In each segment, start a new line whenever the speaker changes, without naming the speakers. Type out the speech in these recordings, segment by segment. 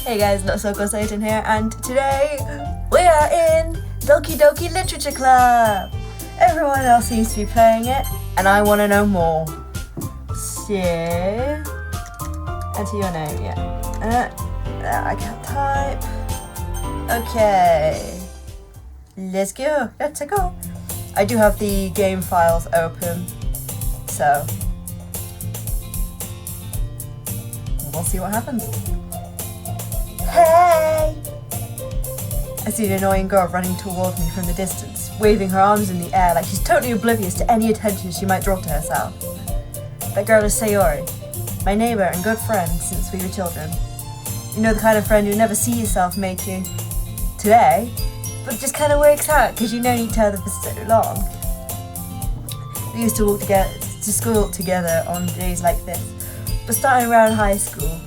Hey guys, NotSilkOrSatan here, and today we are in Doki Doki Literature Club. Everyone else seems to be playing it, and I want to know more. So, enter your name, yeah. I can't type. Okay. Let's go. I do have the game files open, so we'll see what happens. Hey! I see an annoying girl running towards me from the distance, waving her arms in the air like she's totally oblivious to any attention she might draw to herself. That girl is Sayori, my neighbor and good friend since we were children. You know, the kind of friend you never see yourself making today, but it just kind of works out because you've known each other for so long. We used to walk to school together on days like this, but starting around high school,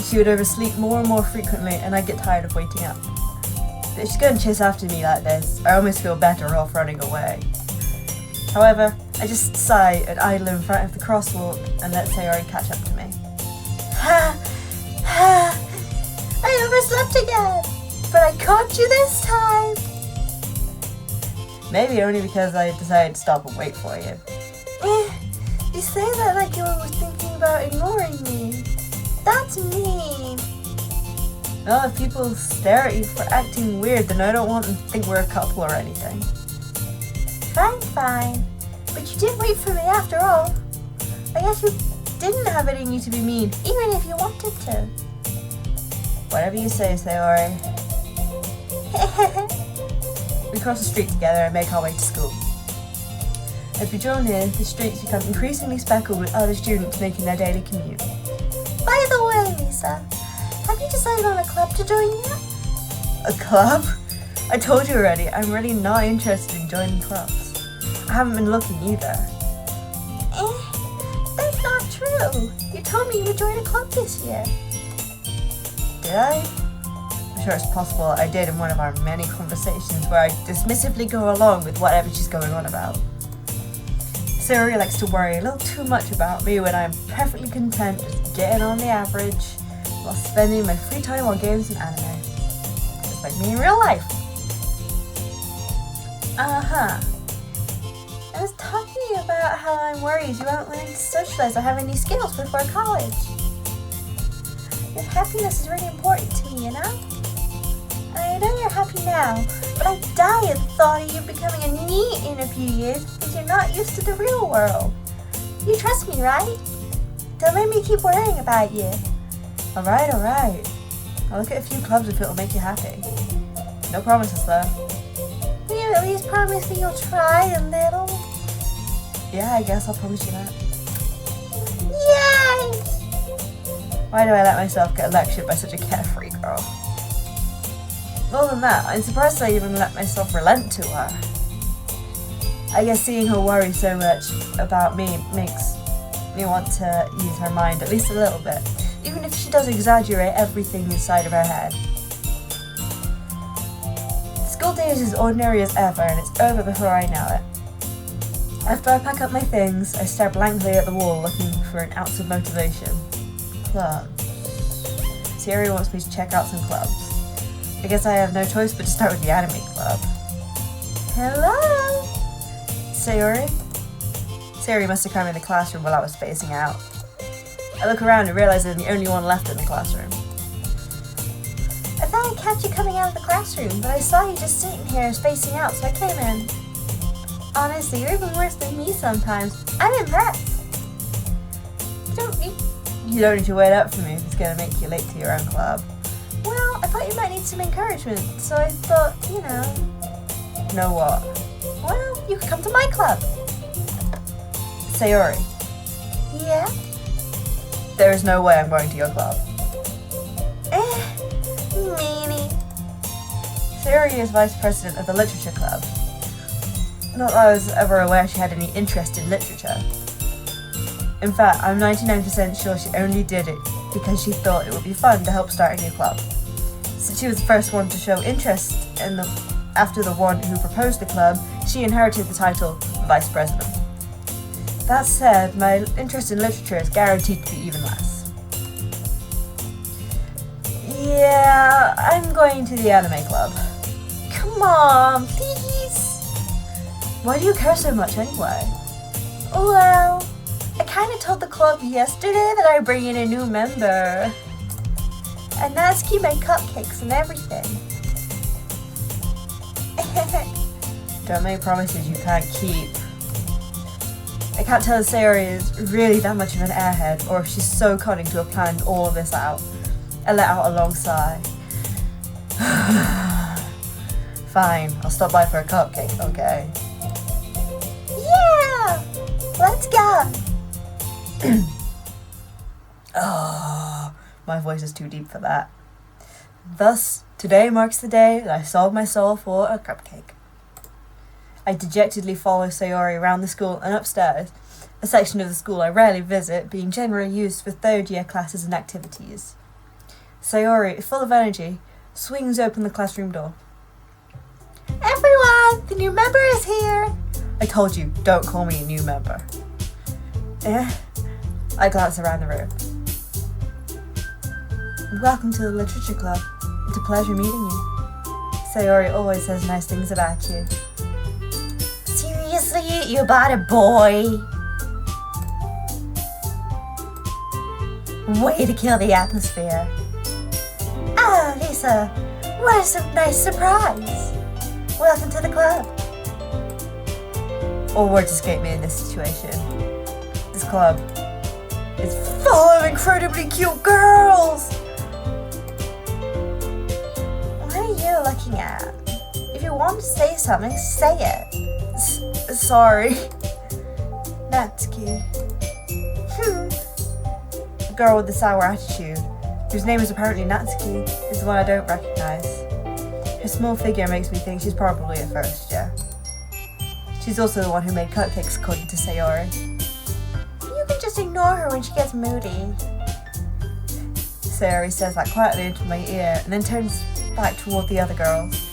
she would oversleep more and more frequently, and I'd get tired of waiting up. But if she's going to chase after me like this, I almost feel better off running away. However, I just sigh and idle in front of the crosswalk and let Sayori catch up to me. I overslept again, but I caught you this time. Maybe only because I decided to stop and wait for you. You say that like you were thinking about ignoring me. That's mean. Well, if people stare at you for acting weird, then I don't want them to think we're a couple or anything. Fine. But you did wait for me after all. I guess you didn't have it in you to be mean, even if you wanted to. Whatever you say, Sayori. We cross the street together and make our way to school. As we draw near, the streets become increasingly speckled with other students making their daily commute. By the way, Lisa, have you decided on a club to join yet? A club? I told you already, I'm really not interested in joining clubs. I haven't been looking either. That's not true. You told me you would join a club this year. Did I? I'm sure it's possible I did in one of our many conversations where I dismissively go along with whatever she's going on about. Sayori likes to worry a little too much about me when I'm perfectly content just getting on the average while spending my free time on games and anime. Just like me in real life. I was talking about how I'm worried you won't learn to socialize or have any skills before college. Your happiness is really important to me, you know? I know you're happy now, but I die at the thought of you becoming a NEET in a few years because you're not used to the real world. You trust me, right? Don't let me keep worrying about you. Alright. I'll look at a few clubs if it'll make you happy. No promises though. Will you at least promise me you'll try a little? Yeah, I guess I'll promise you that. Yay! Why do I let myself get lectured by such a carefree girl? More than that, I'm surprised I even let myself relent to her. I guess seeing her worry so much about me makes me want to use her mind at least a little bit, even if she does exaggerate everything inside of her head. School day is as ordinary as ever, and it's over before I know it. After I pack up my things, I stare blankly at the wall looking for an ounce of motivation. Clubs. Sayori wants me to check out some clubs. I guess I have no choice but to start with the anime club. Hello? Sayori? Sayori must have come in the classroom while I was spacing out. I look around and realize I'm the only one left in the classroom. I thought I'd catch you coming out of the classroom, but I saw you just sitting here spacing out, so I came in. Honestly, you're even worse than me sometimes. I'm impressed. You don't need to wait up for me if it's going to make you late to your own club. Well, I thought you might need some encouragement, so I thought, you know. Know what? Well, you could come to my club. Sayori. Yeah? There is no way I'm going to your club. Meanie. Sayori is vice president of the literature club. Not that I was ever aware she had any interest in literature. In fact, I'm 99% sure she only did it because she thought it would be fun to help start a new club. Since she was the first one to show interest after the one who proposed the club, she inherited the title Vice President. That said, my interest in literature is guaranteed to be even less. Yeah, I'm going to the anime club. Come on, please. Why do you care so much anyway? Well, I kind of told the club yesterday that I'd bring in a new member. And Natsuki made cupcakes and everything. Don't make promises you can't keep. I can't tell if Sayori is really that much of an airhead or if she's so cunning to have planned all of this out and let out a long sigh. Fine, I'll stop by for a cupcake, okay? Yeah! Let's go! Oh, my voice is too deep for that. Thus, today marks the day that I sold my soul for a cupcake. I dejectedly follow Sayori around the school and upstairs, a section of the school I rarely visit, being generally used for third-year classes and activities. Sayori, full of energy, swings open the classroom door. Everyone, the new member is here! I told you, don't call me a new member. I glance around the room. Welcome to the Literature Club. It's a pleasure meeting you. Sayori always says nice things about you. Seriously, you bought a boy? Way to kill the atmosphere. Ah, Lisa, what a nice surprise. Welcome to the club. All words escape me in this situation. This club is full of incredibly cute girls. What are you looking at? If you want to say something, say it. Sorry. Natsuki. The girl with the sour attitude, whose name is apparently Natsuki, is the one I don't recognize. Her small figure makes me think she's probably a first year. She's also the one who made cupcakes, according to Sayori. You can just ignore her when she gets moody. Sayori says that quietly into my ear and then turns back toward the other girls.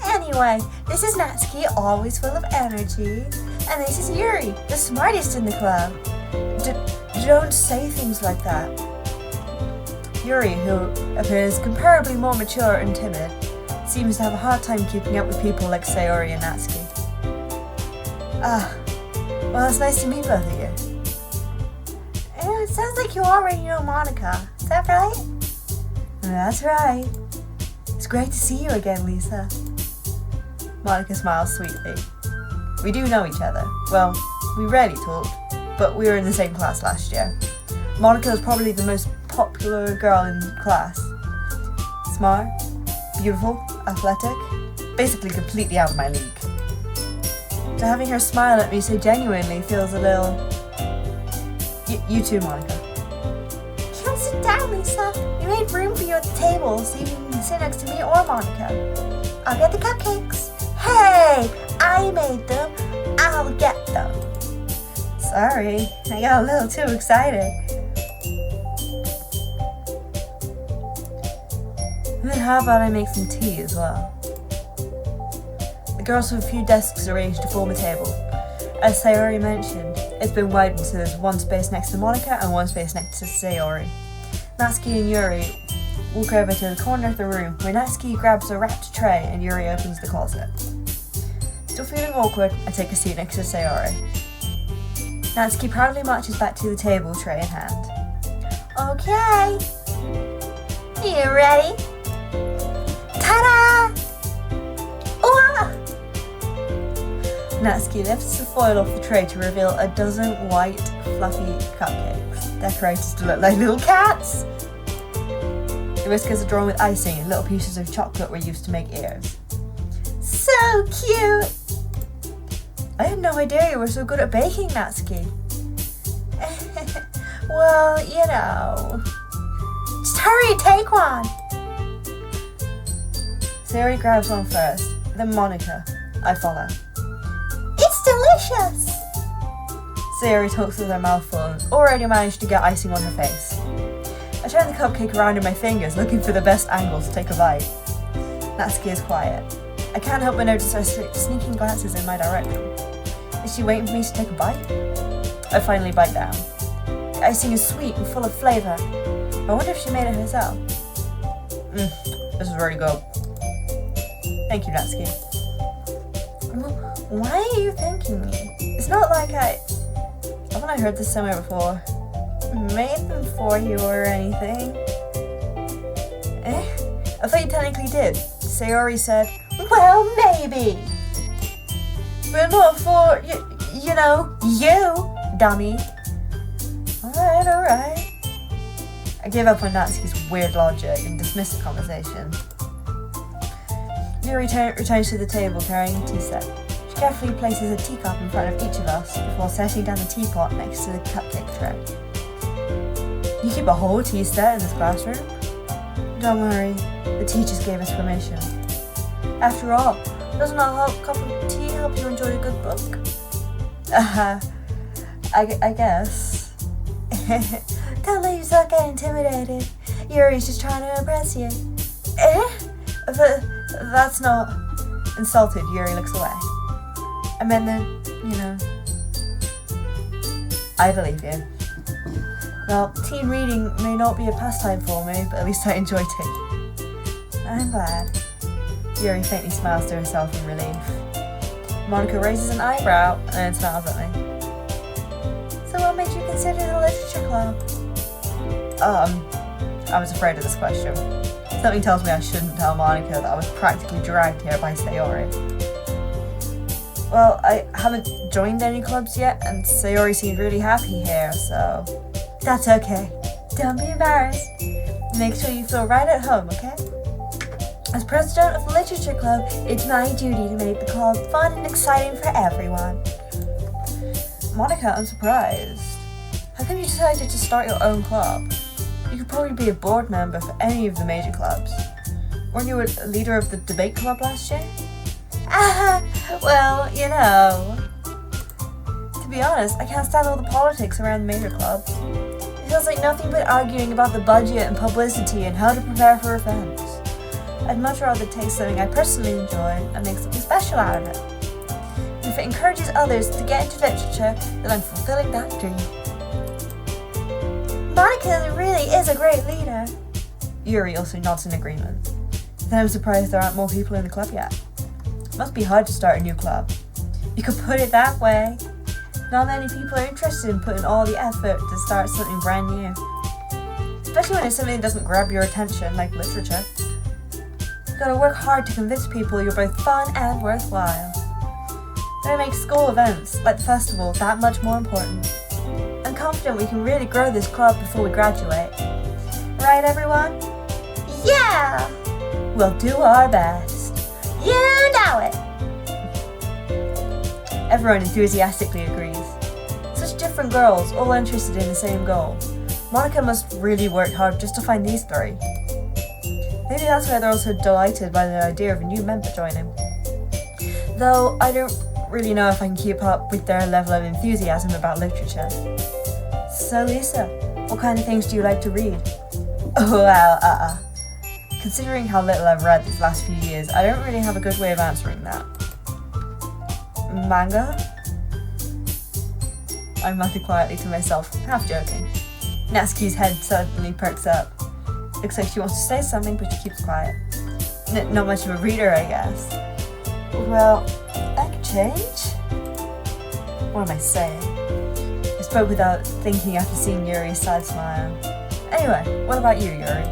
Anyway, this is Natsuki, always full of energy. And this is Yuri, the smartest in the club. Don't say things like that. Yuri, who appears comparably more mature and timid, seems to have a hard time keeping up with people like Sayori and Natsuki. Well, it's nice to meet both of you. It sounds like you already know Monica. Is that right? That's right. It's great to see you again, Lisa. Monica smiles sweetly. We do know each other. Well, we rarely talked, but we were in the same class last year. Monica was probably the most popular girl in class. Smart, beautiful, athletic, basically completely out of my league. So having her smile at me so genuinely feels a little... You too, Monica. Come sit down, Lisa. We made room for you at the table so you can sit next to me or Monica. I'll get the cupcakes. Hey, I made them. I'll get them. Sorry, I got a little too excited. Then how about I make some tea as well? The girls have a few desks arranged to form a table. As Sayori mentioned, it's been widened so there's one space next to Monica and one space next to Sayori. Natsuki and Yuri walk over to the corner of the room where Natsuki grabs a wrapped tray and Yuri opens the closet. Still feeling awkward, I take a seat next to Sayori. Natsuki proudly marches back to the table, tray in hand. Okay. You ready? Ta-da! Ooh! Natsuki lifts the foil off the tray to reveal a dozen white, fluffy cupcakes, decorated to look like little cats. The whiskers are drawn with icing and little pieces of chocolate were used to make ears. So cute! I had no idea you were so good at baking, Natsuki. Well, you know. Just hurry, take one! Sayori grabs one first, then Monica. I follow. It's delicious! Sayori talks with her mouth full and already managed to get icing on her face. I turn the cupcake around in my fingers, looking for the best angle to take a bite. Natsuki is quiet. I can't help but notice her sneaking glances in my direction. Is she waiting for me to take a bite? I finally bite down. The icing is sweet and full of flavour. I wonder if she made it herself. This is really good. Thank you, Natsuki. Well, why are you thanking me? It's not like haven't I heard this somewhere before? Made them for you or anything? I thought you technically did. Sayori said, well, maybe. But not for, you know, you, dummy. Alright. I gave up on Natsuki's weird logic and dismissed the conversation. Yuri returns to the table carrying a tea set. She carefully places a teacup in front of each of us before setting down the teapot next to the cupcake tray. You keep a whole tea set in this classroom? Don't worry, the teachers gave us permission. After all, doesn't a cup of tea help you enjoy a good book? I guess. Don't let yourself get intimidated. Yuri's just trying to impress you. But that's not... Insulted, Yuri looks away. I meant that, I believe you. Well, teen reading may not be a pastime for me, but at least I enjoy tea. I'm glad. Yuri faintly smiles to herself in relief. Monica raises an eyebrow and then smiles at me. So what made you consider the literature club? I was afraid of this question. Something tells me I shouldn't tell Monica that I was practically dragged here by Sayori. Well, I haven't joined any clubs yet, and Sayori seemed really happy here, so... That's okay. Don't be embarrassed. Make sure you feel right at home, okay? As president of the Literature Club, it's my duty to make the club fun and exciting for everyone. Monica, I'm surprised. How come you decided to start your own club? You could probably be a board member for any of the major clubs. Weren't you a leader of the debate club last year? Well, To be honest, I can't stand all the politics around the major clubs. It feels like nothing but arguing about the budget and publicity and how to prepare for events. I'd much rather take something I personally enjoy and make something special out of it. And if it encourages others to get into literature, then I'm fulfilling that dream. Monica really is a great leader. Yuri also nods in agreement. Then I'm surprised there aren't more people in the club yet. It must be hard to start a new club. You could put it that way. Not many people are interested in putting all the effort to start something brand new. Especially when it's something that doesn't grab your attention, like literature. You gotta work hard to convince people you're both fun and worthwhile. That makes school events, like the festival, that much more important. I'm confident we can really grow this club before we graduate. Right, everyone? Yeah! We'll do our best. You know it! Everyone enthusiastically agrees. Such different girls, all interested in the same goal. Monica must really work hard just to find these three. Maybe that's why they're also delighted by the idea of a new member joining. Though I don't really know if I can keep up with their level of enthusiasm about literature. So Lisa, what kind of things do you like to read? Well, considering how little I've read these last few years, I don't really have a good way of answering that. Manga? I muttered quietly to myself, half joking. Natsuki's head suddenly perks up. Looks like she wants to say something, but she keeps quiet. Not much of a reader, I guess. Well, I could change? What am I saying? I spoke without thinking after seeing Yuri's sad smile. Anyway, what about you, Yuri?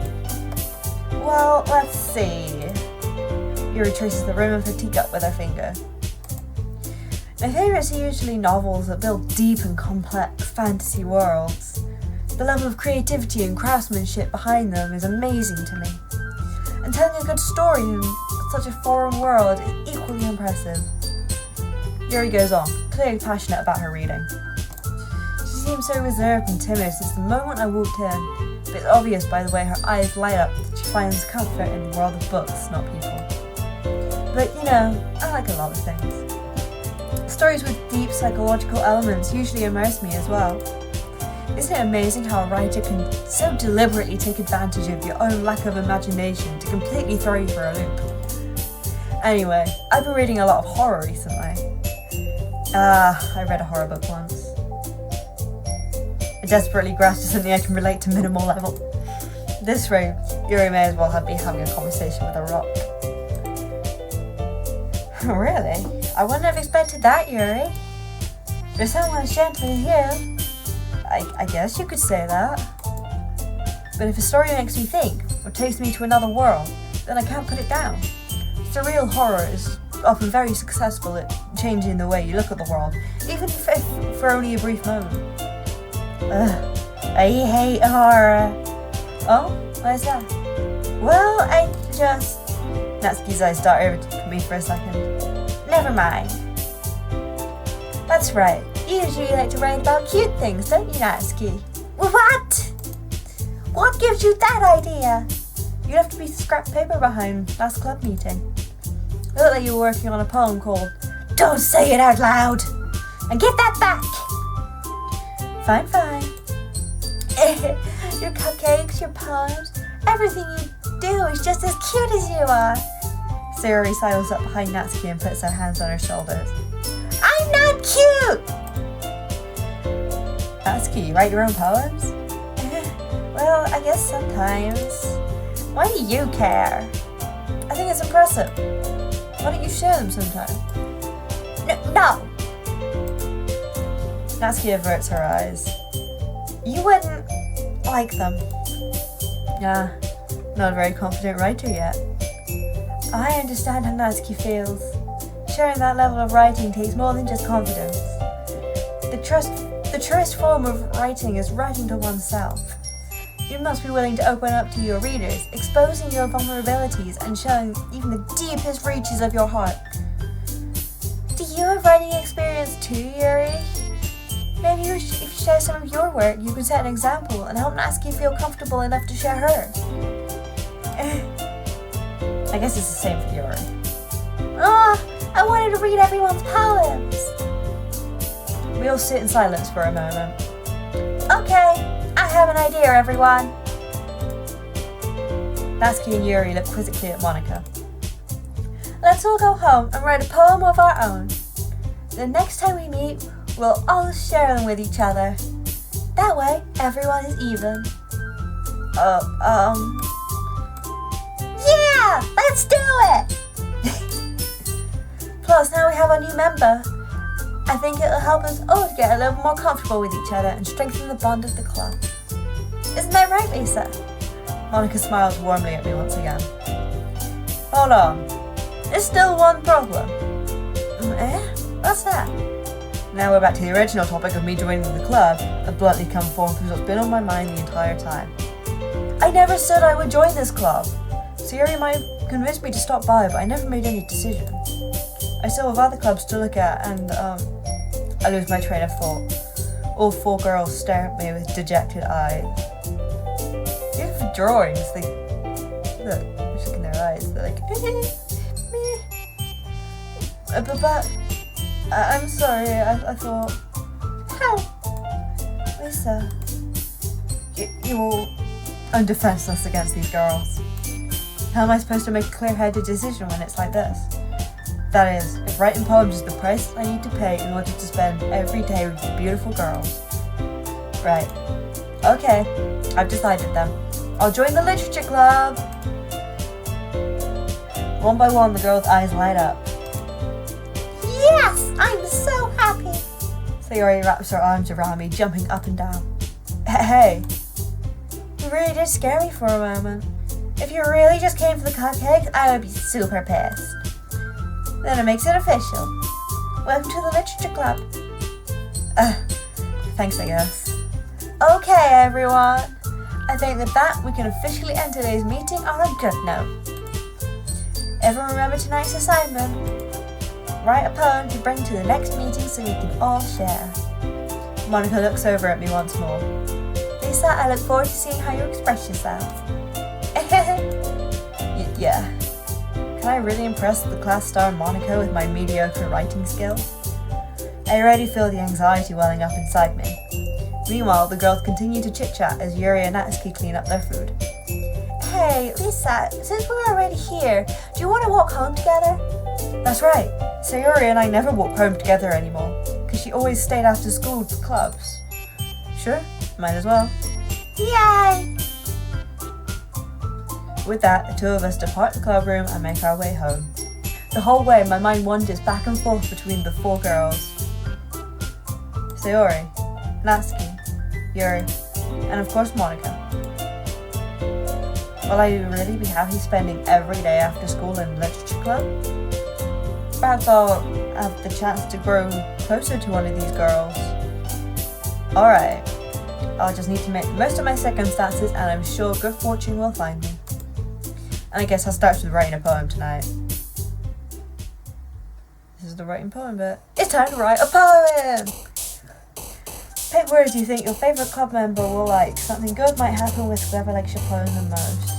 Well, let's see. Yuri traces the rim of her teacup with her finger. My favourites are usually novels that build deep and complex fantasy worlds. The level of creativity and craftsmanship behind them is amazing to me. And telling a good story in such a foreign world is equally impressive. Yuri goes on, clearly passionate about her reading. She seems so reserved and timid since the moment I walked in, but it's obvious by the way her eyes light up that she finds comfort in the world of books, not people. But I like a lot of things. Stories with deep psychological elements usually immerse me as well. Isn't it amazing how a writer can so deliberately take advantage of your own lack of imagination to completely throw you for a loop? Anyway, I've been reading a lot of horror recently. I read a horror book once. I desperately grasped for something I can relate to minimal level. At this rate, Yuri may as well be having a conversation with a rock. Really? I wouldn't have expected that, Yuri. For someone as gentle as you, I guess you could say that. But if a story makes me think, or takes me to another world, then I can't put it down. Surreal horror is often very successful at changing the way you look at the world, even if for only a brief moment. I hate horror. Oh? Why is that? Well, Natsuki's eyes darted over to me for a second. Never mind. That's right. You usually like to write about cute things, don't you, Natsuki? What? What gives you that idea? You'd have to be scrap paper behind last club meeting. It looked like you were working on a poem called Don't Say It Out Loud! And get that back! Fine. Your cupcakes, your poems, everything you do is just as cute as you are. Sayori sidles up behind Natsuki and puts her hands on her shoulders. I'm not cute! Natsuki, you write your own poems? Well, I guess sometimes. Why do you care? I think it's impressive. Why don't you share them sometime? No! Natsuki averts her eyes. You wouldn't like them. Nah, not a very confident writer yet. I understand how Natsuki feels. Sharing that level of writing takes more than just confidence. The truest form of writing is writing to oneself. You must be willing to open up to your readers, exposing your vulnerabilities and showing even the deepest reaches of your heart. Do you have writing experience too, Yuri? Maybe if you share some of your work, you can set an example and help Natsuki feel comfortable enough to share hers. I guess it's the same for Yuri. I wanted to read everyone's poems. We all sit in silence for a moment. Okay, I have an idea, everyone. Natsuki and Yuri look quizzically at Monika. Let's all go home and write a poem of our own. The next time we meet, we'll all share them with each other. That way, everyone is even. Yeah! Let's do it! Plus, now we have a new member. I think it'll help us all to get a little more comfortable with each other and strengthen the bond of the club. Isn't that right, Lisa? Monika smiles warmly at me once again. Hold on. There's still one problem. What's that? Now we're back to the original topic of me joining the club and bluntly come forth with what's been on my mind the entire time. I never said I would join this club. Sayori might have convinced me to stop by, but I never made any decision. I still have other clubs to look at, and I lose my train of thought. All four girls stare at me with dejected eyes. Beautiful drawings. They look, shaking their eyes. They're like, But I'm sorry. I thought. How? Lisa, you're undefenseless against these girls. How am I supposed to make a clear-headed decision when it's like this? That is, if writing poems is the price I need to pay in order to spend every day with these beautiful girls. Right. Okay, I've decided then. I'll join the literature club! One by one, the girls' eyes light up. Yes! I'm so happy! Sayori wraps her arms around me, jumping up and down. Hey! You really did scare me for a moment. If you really just came for the cupcakes, I would be super pissed. Then it makes it official. Welcome to the literature club. Thanks, I guess. Okay, everyone. I think with that, we can officially end today's meeting on a good note. Everyone remember tonight's assignment. Write a poem to bring to the next meeting so we can all share. Monika looks over at me once more. Lisa, I look forward to seeing how you express yourself. Yeah. Can I really impress the class star Monika with my mediocre writing skills? I already feel the anxiety welling up inside me. Meanwhile, the girls continue to chit-chat as Yuri and Natsuki clean up their food. Hey, Lisa, since we're already here, do you want to walk home together? That's right. Sayori and I never walk home together anymore, because she always stayed after school for clubs. Sure, might as well. Yay! With that, the two of us depart the club room and make our way home. The whole way, my mind wanders back and forth between the four girls. Sayori, Natsuki, Yuri, and of course Monica. Will I really be happy spending every day after school in literature club? Perhaps I'll have the chance to grow closer to one of these girls. Alright, I'll just need to make the most of my circumstances and I'm sure good fortune will find me. And I guess I'll start with writing a poem tonight. This is the writing poem bit. It's time to write a poem! Pick words you think your favourite club member will like. Something good might happen with whoever likes your poem the most.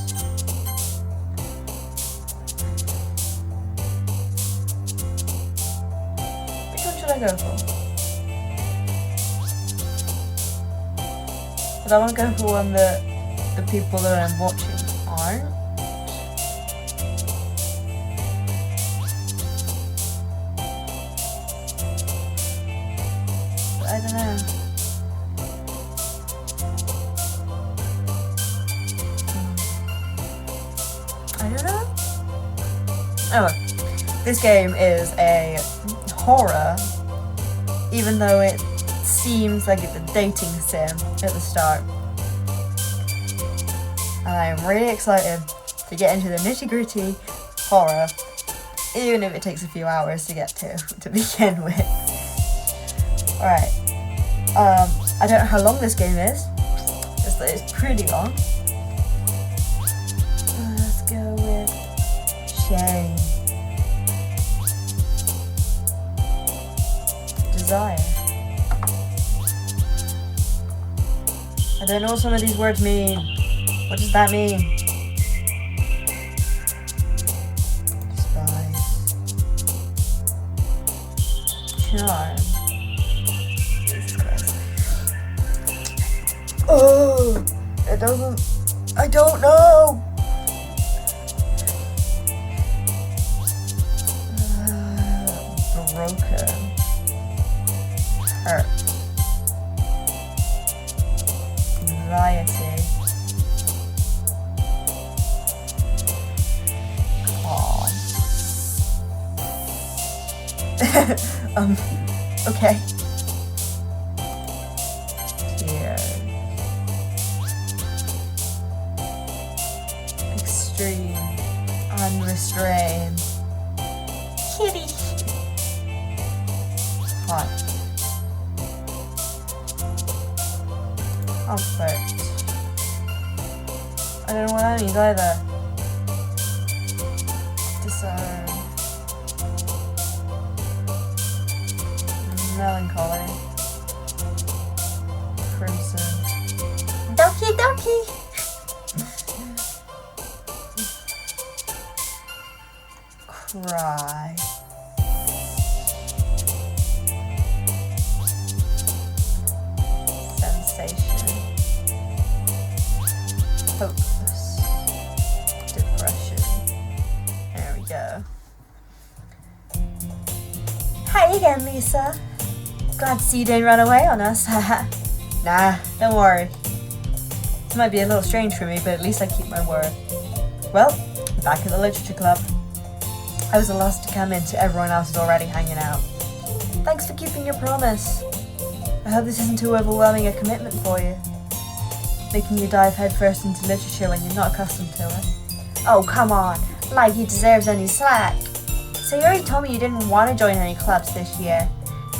Which one should I go for? But I want to go for one that the people that I'm watching aren't. I don't know. I don't know. Oh well. This game is a horror, even though it seems like it's a dating sim at the start. And I'm really excited to get into the nitty-gritty horror, even if it takes a few hours to get to begin with. Alright, I don't know how long this game is. It's pretty long. Let's go with shame. Desire. I don't know what some of these words mean. What does that mean? Despise. Charm. Oh, it doesn't. I don't know. Broken. Hurt. Anxiety. Calm. Okay. Extreme, unrestrained, kitty, hot, comfort. I don't know what that means either. Discern, melancholy, crimson, Doki Doki. Cry. Sensation. Hopeless. Depression. There we go. Hi again, Lisa. Glad to see you didn't run away on us. Nah, don't worry. This might be a little strange for me, but at least I keep my word. Well, back at the literature club. I was the last to come in, so everyone else is already hanging out. Thanks for keeping your promise. I hope this isn't too overwhelming a commitment for you. Making you dive headfirst into literature when you're not accustomed to it. Oh, come on. Like he deserves any slack. So you already told me you didn't want to join any clubs this year.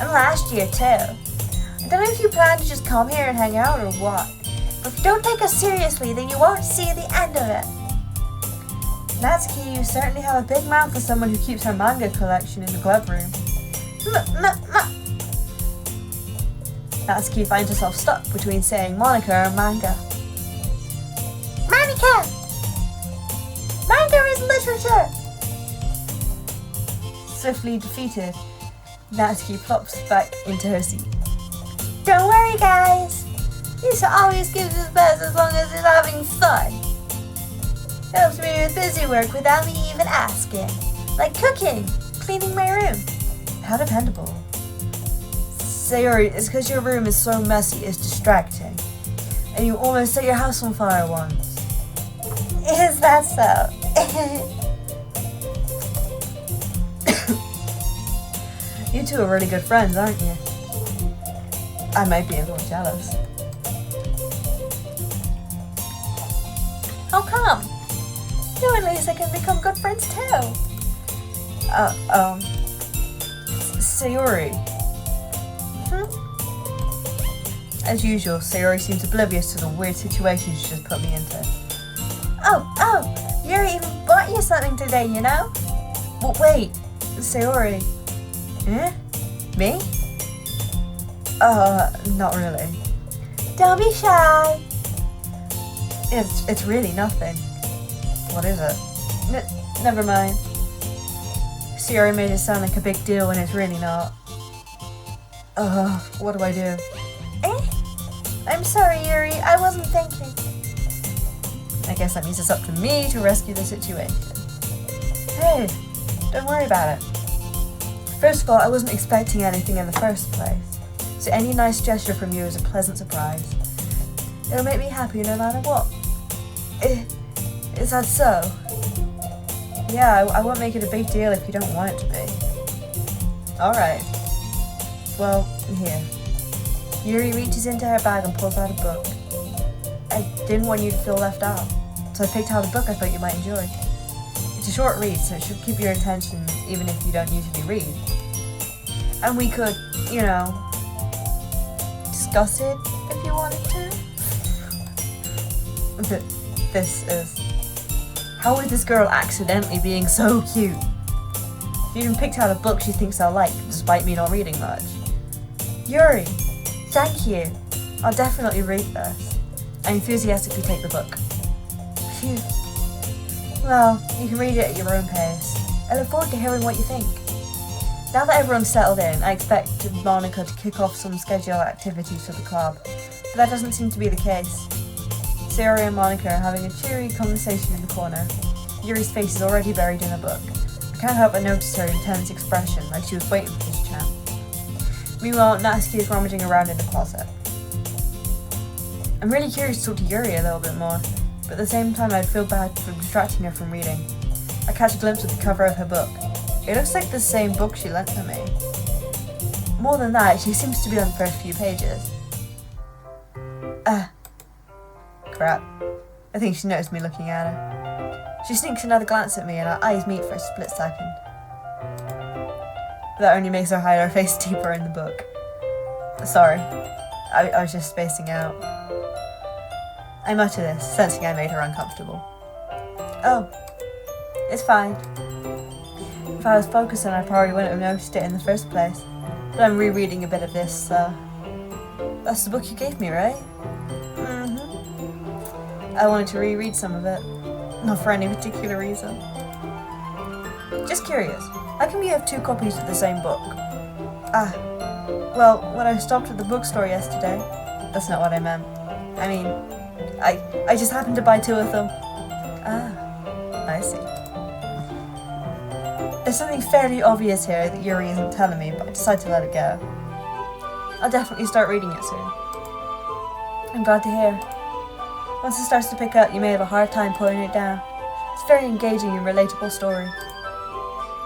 And last year, too. I don't know if you plan to just come here and hang out or what. But if you don't take us seriously, then you won't see the end of it. Natsuki, you certainly have a big mouth for someone who keeps her manga collection in the club room. Natsuki finds herself stuck between saying Monica and manga. Monica! Manga is literature! Swiftly defeated, Natsuki plops back into her seat. Don't worry, guys. Lisa always gives his best as long as he's having fun. Helps me with busy work without me even asking. Like cooking, cleaning my room. How dependable. Sayori, it's because your room is so messy it's distracting. And you almost set your house on fire once. Is that so? You two are really good friends, aren't you? I might be a little jealous. How come? You and Lisa can become good friends too. Sayori. As usual, Sayori seems oblivious to the weird situation she just put me into. Oh, Yuri even bought you something today, you know? But wait, Sayori. Eh? Me? Not really. Don't be shy. It's really nothing. What is it? Never mind. Sayori made it sound like a big deal when it's really not. What do I do? I'm sorry, Yuri. I wasn't thinking. I guess that means it's up to me to rescue the situation. Hey, don't worry about it. First of all, I wasn't expecting anything in the first place, so any nice gesture from you is a pleasant surprise. It'll make me happy no matter what. Is that so? Yeah, I won't make it a big deal if you don't want it to be. Alright. Well, here. Yuri reaches into her bag and pulls out a book. I didn't want you to feel left out, so I picked out a book I thought you might enjoy. It's a short read, so it should keep your attention even if you don't usually read. And we could, discuss it if you wanted to. This is... How is this girl accidentally being so cute? She even picked out a book she thinks I'll like, despite me not reading much. Yuri, thank you. I'll definitely read this. I enthusiastically take the book. Phew. Well, you can read it at your own pace. I look forward to hearing what you think. Now that everyone's settled in, I expect Monica to kick off some scheduled activities for the club, but that doesn't seem to be the case. Sayori and Monica are having a cheery conversation in the corner. Yuri's face is already buried in a book. I can't help but notice her intense expression, like she was waiting for this chat. Meanwhile, Natsuki is rummaging around in the closet. I'm really curious to talk to Yuri a little bit more, but at the same time I'd feel bad for distracting her from reading. I catch a glimpse of the cover of her book. It looks like the same book she lent to me. More than that, she seems to be on the first few pages. Crap. I think she noticed me looking at her. She sneaks another glance at me and our eyes meet for a split second. That only makes her hide her face deeper in the book. Sorry, I was just spacing out. I mutter this, sensing I made her uncomfortable. Oh, it's fine. If I was focusing, I probably wouldn't have noticed it in the first place. But I'm rereading a bit of this, so... That's the book you gave me, right? I wanted to reread some of it. Not for any particular reason. Just curious, how come you have two copies of the same book? Well, when I stopped at the bookstore yesterday... That's not what I meant. I mean, I just happened to buy two of them. I see. There's something fairly obvious here that Yuri isn't telling me, but I decided to let it go. I'll definitely start reading it soon. I'm glad to hear. Once it starts to pick up, you may have a hard time putting it down. It's a very engaging and relatable story.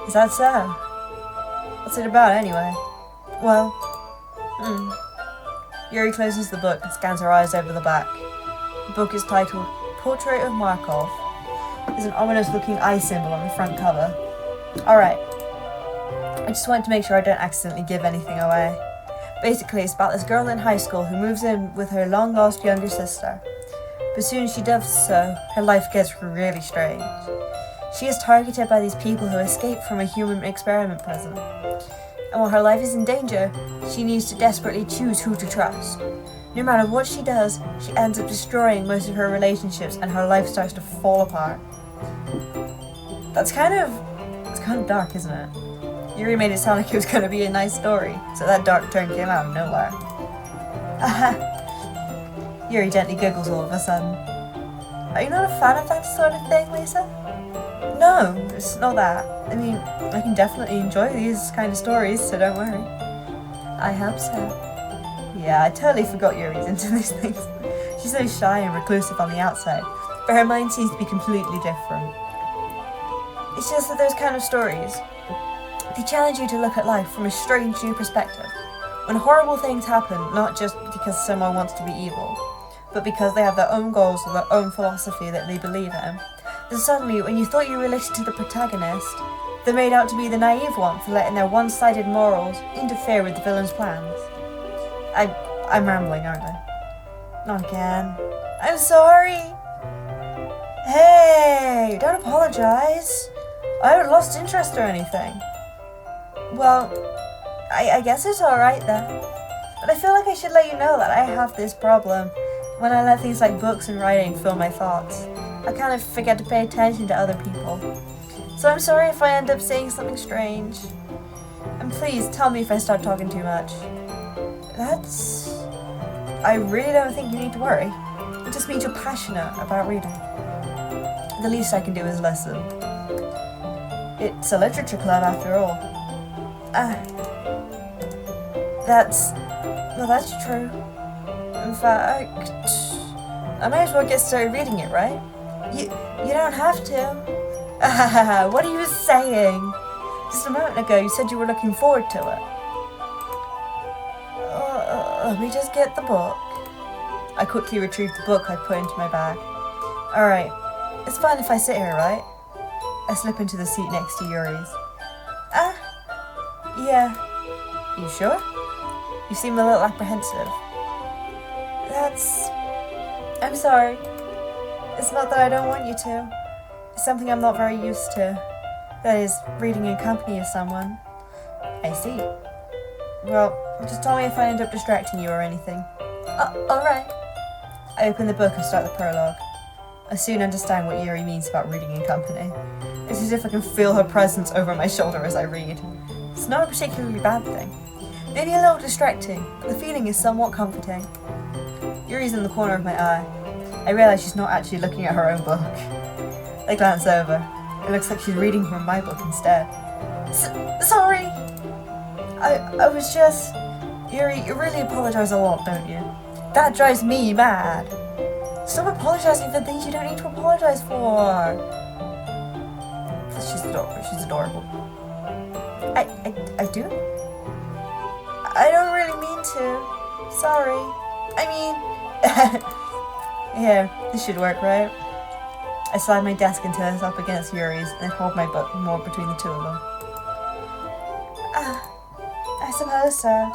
Is that so? What's it about, anyway? Well, Yuri closes the book and scans her eyes over the back. The book is titled Portrait of Markov. There's an ominous-looking eye symbol on the front cover. Alright. I just wanted to make sure I don't accidentally give anything away. Basically, it's about this girl in high school who moves in with her long-lost younger sister. But soon as she does so, her life gets really strange. She is targeted by these people who escaped from a human experiment prison. And while her life is in danger, she needs to desperately choose who to trust. No matter what she does, she ends up destroying most of her relationships and her life starts to fall apart. It's kind of dark, isn't it? Yuri made it sound like it was going to be a nice story, so that dark turn came out of nowhere. Yuri gently giggles all of a sudden. Are you not a fan of that sort of thing, Lisa? No, it's not that. I mean, I can definitely enjoy these kind of stories, so don't worry. I hope so. Yeah, I totally forgot Yuri's into these things. She's so shy and reclusive on the outside, but her mind seems to be completely different. It's just that those kind of stories, they challenge you to look at life from a strange new perspective. When horrible things happen, not just because someone wants to be evil, but because they have their own goals or their own philosophy that they believe in, then suddenly, when you thought you related to the protagonist, they're made out to be the naive one for letting their one-sided morals interfere with the villain's plans. I'm rambling, aren't I? Not again. I'm sorry! Hey, don't apologize. I haven't lost interest or anything. Well, I guess it's alright then. But I feel like I should let you know that I have this problem. When I let things like books and writing fill my thoughts, I kind of forget to pay attention to other people. So I'm sorry if I end up saying something strange. And please tell me if I start talking too much. I really don't think you need to worry. It just means you're passionate about reading. The least I can do is listen. It's a literature club after all. That's true. In fact, I might as well get started reading it, right? You don't have to. What are you saying? Just a moment ago you said you were looking forward to it. Let me just get the book. I quickly retrieved the book I put into my bag. Alright, it's fine if I sit here, right? I slip into the seat next to Yuri's. Yeah. You sure? You seem a little apprehensive. I'm sorry. It's not that I don't want you to. It's something I'm not very used to. That is, reading in company of someone. I see. Well, just tell me if I end up distracting you or anything. Alright. I open the book and start the prologue. I soon understand what Yuri means about reading in company. It's as if I can feel her presence over my shoulder as I read. It's not a particularly bad thing. Maybe a little distracting, but the feeling is somewhat comforting. Yuri's in the corner of my eye. I realize she's not actually looking at her own book. I glance over. It looks like she's reading from my book instead. Sorry! I was just... Yuri, you really apologize a lot, don't you? That drives me mad. Stop apologizing for things you don't need to apologize for. She's adorable. I do? I don't really mean to. Sorry. I mean... Here, this should work, right? I slide my desk until it's up against Yuri's and hold my book more between the two of them. I suppose so.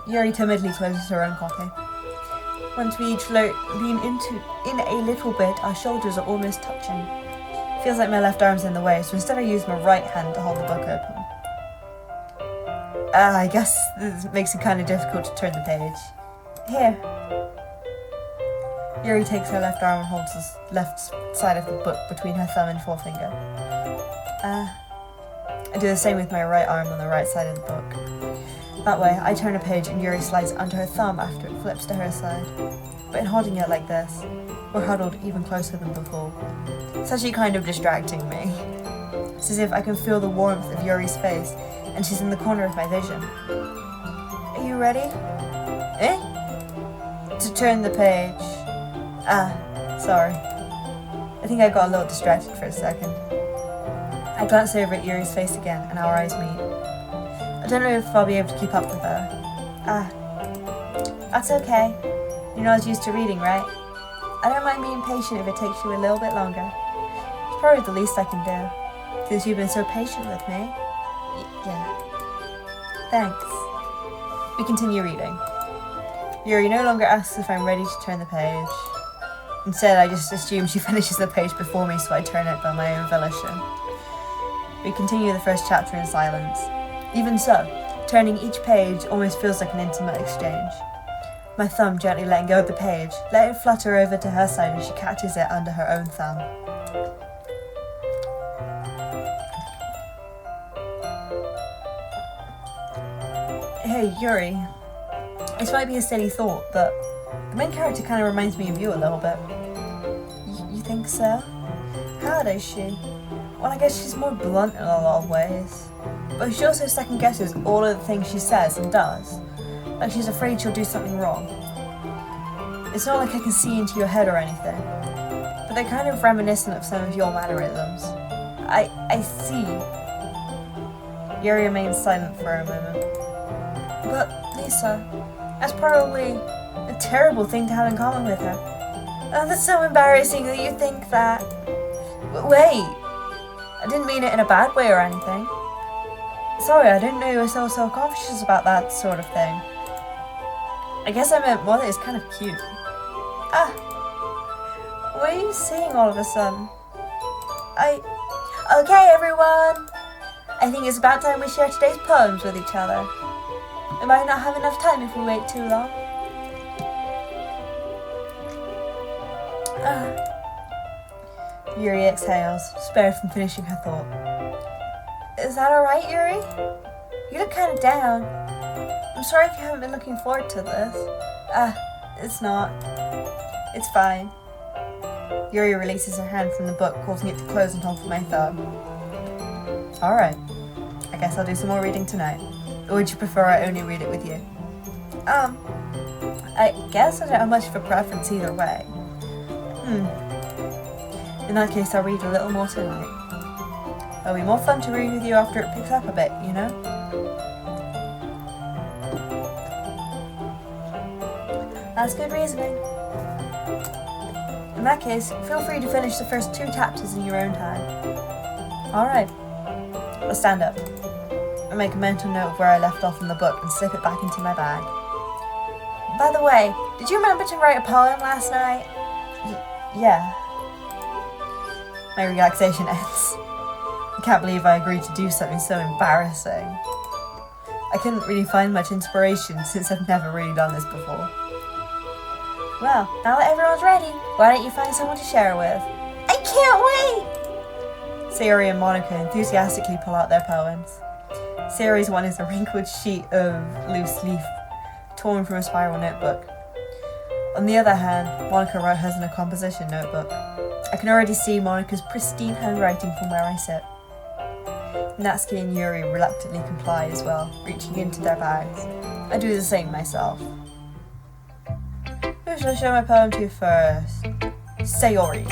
Yuri timidly closes her own copy. Once we each lean in a little bit, our shoulders are almost touching. Feels like my left arm's in the way, so instead I use my right hand to hold the book open. I guess this makes it kind of difficult to turn the page. Here. Yuri takes her left arm and holds the left side of the book between her thumb and forefinger. I do the same with my right arm on the right side of the book. That way, I turn a page and Yuri slides under her thumb after it flips to her side. But in holding it like this, we're huddled even closer than before. It's actually kind of distracting me. It's as if I can feel the warmth of Yuri's face, and she's in the corner of my vision. Are you ready? To turn the page. Sorry. I think I got a little distracted for a second. I glance over at Yuri's face again, and our eyes meet. I don't know if I'll be able to keep up with her. That's okay. You're not as used to reading, right? I don't mind being patient if it takes you a little bit longer. It's probably the least I can do, since you've been so patient with me. Yeah. Thanks. We continue reading. Yuri no longer asks if I'm ready to turn the page. Instead, I just assume she finishes the page before me, so I turn it by my own volition. We continue the first chapter in silence. Even so, turning each page almost feels like an intimate exchange. My thumb gently letting go of the page, let it flutter over to her side as she catches it under her own thumb. Hey, Yuri. This might be a silly thought, but the main character kind of reminds me of you a little bit. You think so? How does she? Well, I guess she's more blunt in a lot of ways. But she also second guesses all of the things she says and does. Like she's afraid she'll do something wrong. It's not like I can see into your head or anything. But but they're kind of reminiscent of some of your mannerisms. I see. Yuri remains silent for a moment. But, Lisa, that's probably a terrible thing to have in common with her. Oh, that's so embarrassing that you think that. Wait, I didn't mean it in a bad way or anything. Sorry, I didn't know you were so self-conscious about that sort of thing. I guess I meant more that it's kind of cute. What are you saying all of a sudden? Okay, everyone. I think it's about time we share today's poems with each other. We might not have enough time if we wait too long. Yuri exhales, spared from finishing her thought. Is that alright, Yuri? You look kind of down. I'm sorry if you haven't been looking forward to this. It's not. It's fine. Yuri releases her hand from the book, causing it to close on top of my thumb. Alright. I guess I'll do some more reading tonight. Or would you prefer I only read it with you? I guess I don't have much of a preference either way. In that case, I'll read a little more tonight. It'll be more fun to read with you after it picks up a bit, you know? That's good reasoning. In that case, feel free to finish the first 2 chapters in your own time. Alright. I'll stand up. I make a mental note of where I left off in the book and slip it back into my bag. By the way, did you remember to write a poem last night? Yeah. My relaxation ends. I can't believe I agreed to do something so embarrassing. I couldn't really find much inspiration since I've never really done this before. Well, now that everyone's ready, why don't you find someone to share with? I can't wait! Sayori and Monica enthusiastically pull out their poems. Sayori's one is a wrinkled sheet of loose leaf, torn from a spiral notebook. On the other hand, Monica wrote hers in a composition notebook. I can already see Monica's pristine handwriting from where I sit. Natsuki and Yuri reluctantly comply as well, reaching into their bags. I do the same myself. Who should I show my poem to first? Sayori.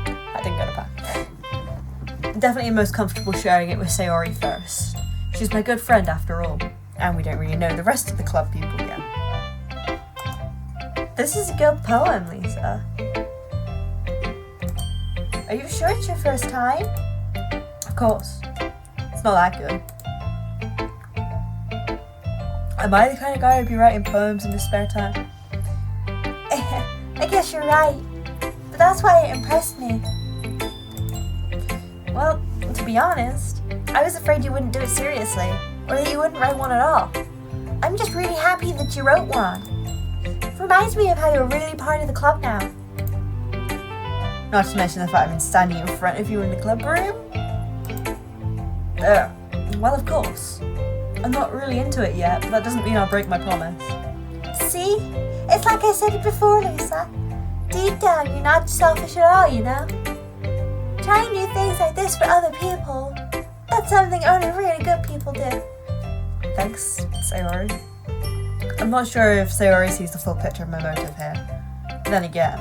That didn't go to plan. Definitely most comfortable sharing it with Sayori first. She's my good friend after all, and we don't really know the rest of the club people yet. This is a good poem, Lisa. Are you sure it's your first time? Of course. It's not that good. Am I the kind of guy who'd be writing poems in his spare time? I guess you're right. But that's why it impressed me. Well, to be honest, I was afraid you wouldn't do it seriously, or that you wouldn't write one at all. I'm just really happy that you wrote one. It reminds me of how you're really part of the club now. Not to mention the fact I've been standing in front of you in the club room. Well, of course. I'm not really into it yet, but that doesn't mean I'll break my promise. See? It's like I said it before, Lisa. Deep down, you're not selfish at all, you know? Trying new things like this for other people, that's something only really good people do. Thanks, Sayori. I'm not sure if Sayori sees the full picture of my motive here. Then again,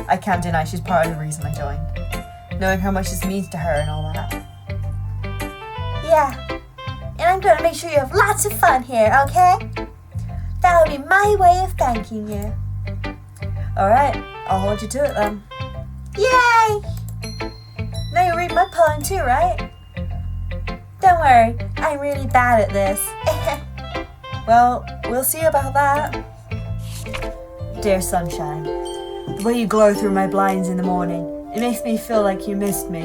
I can't deny she's part of the reason I joined. Knowing how much this means to her and all that. Yeah, and I'm going to make sure you have lots of fun here, okay? That'll be my way of thanking you. Alright, I'll hold you to it then. Yay! Now you read my poem too, right? Don't worry, I'm really bad at this. Well, we'll see about that. Dear sunshine, the way you glow through my blinds in the morning, it makes me feel like you missed me,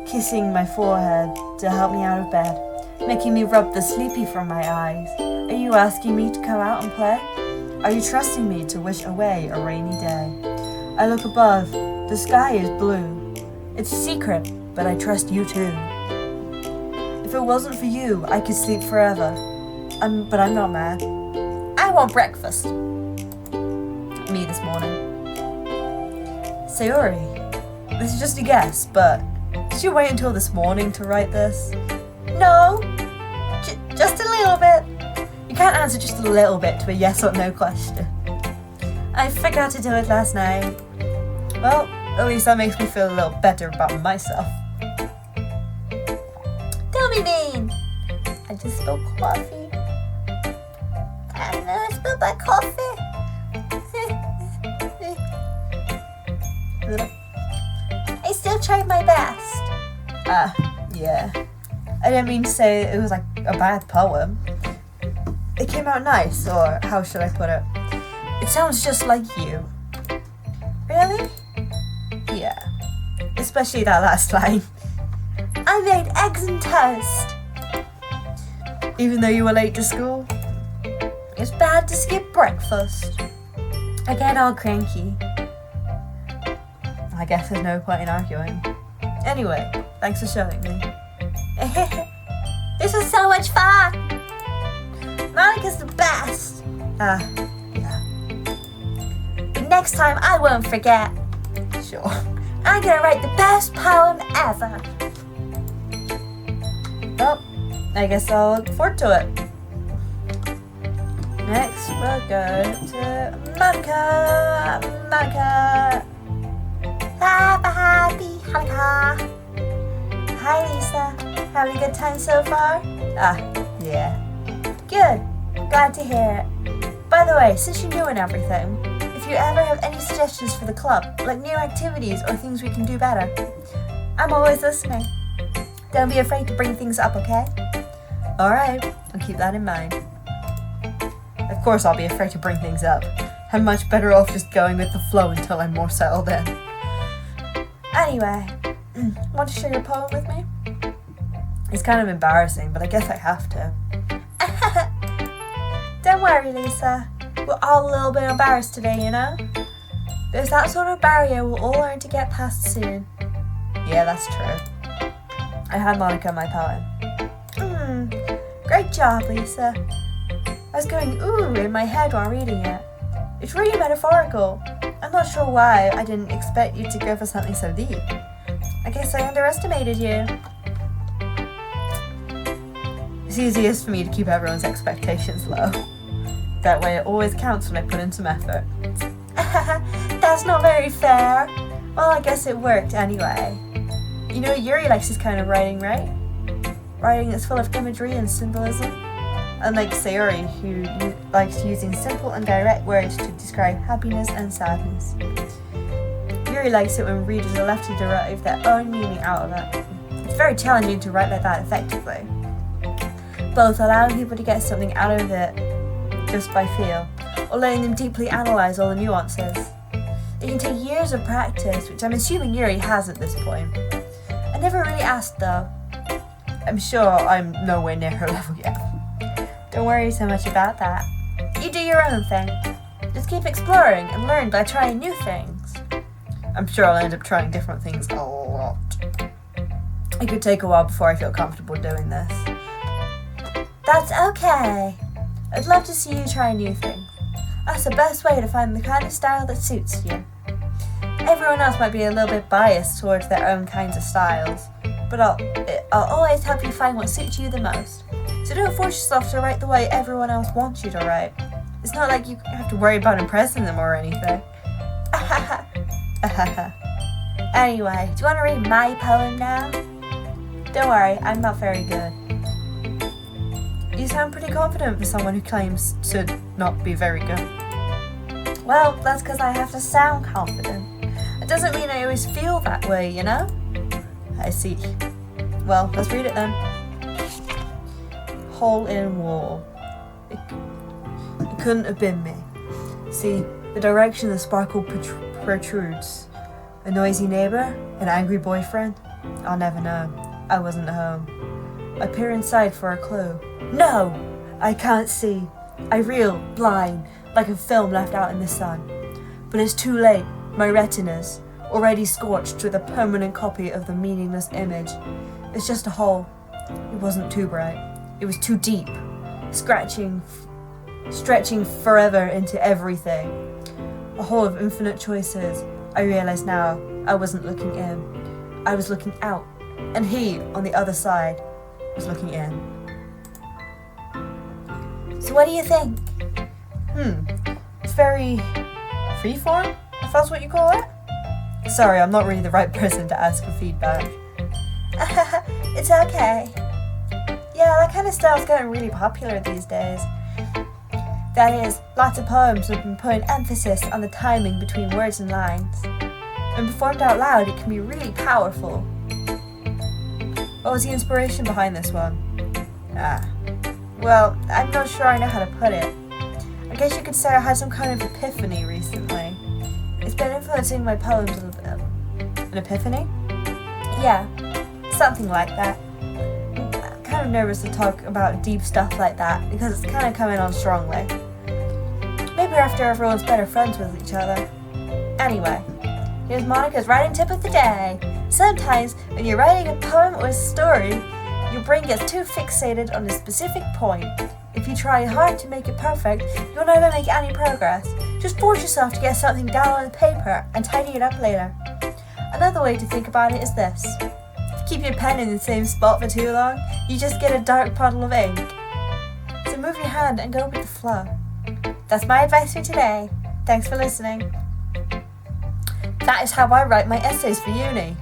kissing my forehead to help me out of bed, making me rub the sleepy from my eyes. Are you asking me to come out and play? Are you trusting me to wish away a rainy day? I look above, the sky is blue. It's a secret, but I trust you too. If it wasn't for you, I could sleep forever. But I'm not mad. I want breakfast. Me this morning. Sayori, this is just a guess, but did you wait until this morning to write this? No, just a little bit. You can't answer just a little bit to a yes or no question. I forgot to do it last night. Well, at least that makes me feel a little better about myself. Don't be mean. I just spilled coffee. And I spilled my coffee. I still tried my best. Yeah. I didn't mean to say it was like a bad poem. It came out nice, or how should I put it? It sounds just like you. Really? Yeah. Especially that last line. I made eggs and toast. Even though you were late to school? It's bad to skip breakfast. I get all cranky. I guess there's no point in arguing. Anyway, thanks for showing me. This was so much fun! Monica's the best! Yeah. But next time I won't forget. Sure. I'm gonna write the best poem ever. Well, I guess I'll look forward to it. Next, we'll go to Monica. Monica. Happy Hanukkah. Hi Lisa. Having a good time so far? Yeah. Good. Glad to hear it. By the way, since you're new and everything, if you ever have any suggestions for the club, like new activities or things we can do better, I'm always listening. Don't be afraid to bring things up, okay? Alright, I'll keep that in mind. Of course I'll be afraid to bring things up. I'm much better off just going with the flow until I'm more settled in. Anyway, want to share your poem with me? It's kind of embarrassing, but I guess I have to. Don't worry, Lisa. We're all a little bit embarrassed today, you know? There's that sort of barrier we'll all learn to get past soon. Yeah, that's true. I had Monica my poem. Great job, Lisa. I was going ooh in my head while reading it. It's really metaphorical. I'm not sure why I didn't expect you to go for something so deep. I guess I underestimated you. It's easiest for me to keep everyone's expectations low. That way it always counts when I put in some effort. That's not very fair. Well, I guess it worked anyway. You know, Yuri likes this kind of writing, right? Writing that's full of imagery and symbolism. Unlike Sayori, who likes using simple and direct words to describe happiness and sadness. Yuri likes it when readers are left to derive their own meaning out of it. It's very challenging to write like that effectively. Both allowing people to get something out of it just by feel, or letting them deeply analyse all the nuances. It can take years of practice, which I'm assuming Yuri has at this point. I never really asked though. I'm sure I'm nowhere near her level yet. Don't worry so much about that. You do your own thing. Just keep exploring and learn by trying new things. I'm sure I'll end up trying different things a lot. It could take a while before I feel comfortable doing this. That's okay. I'd love to see you try new things. That's the best way to find the kind of style that suits you. Everyone else might be a little bit biased towards their own kinds of styles, but I'll always help you find what suits you the most. So don't force yourself to write the way everyone else wants you to write. It's not like you have to worry about impressing them or anything. Anyway, do you want to read my poem now? Don't worry, I'm not very good. You sound pretty confident for someone who claims to not be very good. Well, that's because I have to sound confident. It doesn't mean I always feel that way, you know? I see. Well, let's read it then. Hole in wall. It couldn't have been me. See, the direction the sparkle protrudes. A noisy neighbor? An angry boyfriend? I'll never know. I wasn't home. I peer inside for a clue. No! I can't see. I reel, blind, like a film left out in the sun. But it's too late. My retina's already scorched with a permanent copy of the meaningless image. It's just a hole. It wasn't too bright. It was too deep, stretching forever into everything. A hole of infinite choices. I realize now I wasn't looking in. I was looking out, and he, on the other side, was looking in. So what do you think? It's very freeform, if that's what you call it? Sorry, I'm not really the right person to ask for feedback. It's okay. Yeah, that kind of style's getting really popular these days. That is, lots of poems have been putting emphasis on the timing between words and lines. When performed out loud, it can be really powerful. What was the inspiration behind this one? Well, I'm not sure I know how to put it. I guess you could say I had some kind of epiphany recently. It's been influencing my poems a little bit. An epiphany? Yeah, something like that. I'm kind of nervous to talk about deep stuff like that because it's kind of coming on strongly. Maybe after everyone's better friends with each other. Anyway, here's Monica's writing tip of the day. Sometimes when you're writing a poem or a story, your brain gets too fixated on a specific point. If you try hard to make it perfect, you'll never make any progress. Just force yourself to get something down on the paper and tidy it up later. Another way to think about it is this. If you keep your pen in the same spot for too long, you just get a dark puddle of ink. So move your hand and go with the flow. That's my advice for today. Thanks for listening. That is how I write my essays for uni.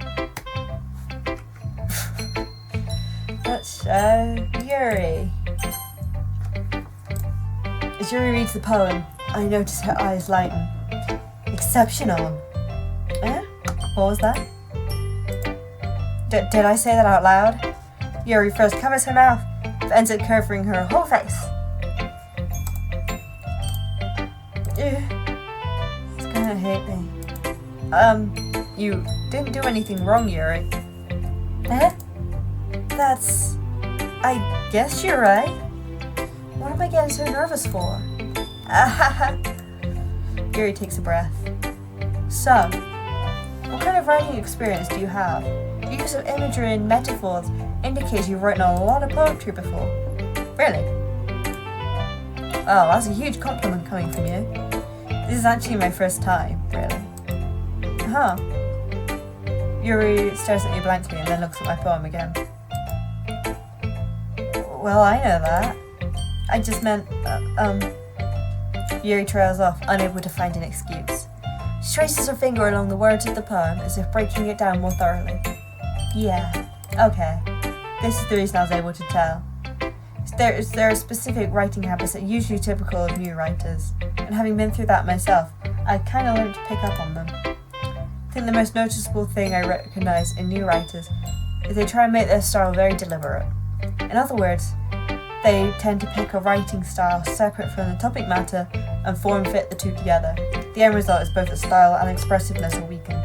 Let's show Yuri. As Yuri reads the poem, I notice her eyes lighten. Exceptional. Eh? What was that? Did I say that out loud? Yuri first covers her mouth, but ends up covering her whole face. It's gonna hate me. You didn't do anything wrong, Yuri. Eh? That's... I guess you're right. What am I getting so nervous for? Yuri takes a breath. So, what kind of writing experience do you have? Your use of imagery and metaphors indicates you've written a lot of poetry before. Really? Oh, that's a huge compliment coming from you. This is actually my first time, really. Huh. Yuri stares at me blankly and then looks at my poem again. Well, I know that. I just meant, Yuri trails off, unable to find an excuse. She traces her finger along the words of the poem as if breaking it down more thoroughly. Yeah, okay. This is the reason I was able to tell. There are specific writing habits that are usually typical of new writers, and having been through that myself, I kind of learned to pick up on them. I think the most noticeable thing I recognize in new writers is they try and make their style very deliberate. In other words, they tend to pick a writing style separate from the topic matter and form fit the two together. The end result is both its style and expressiveness are weakened.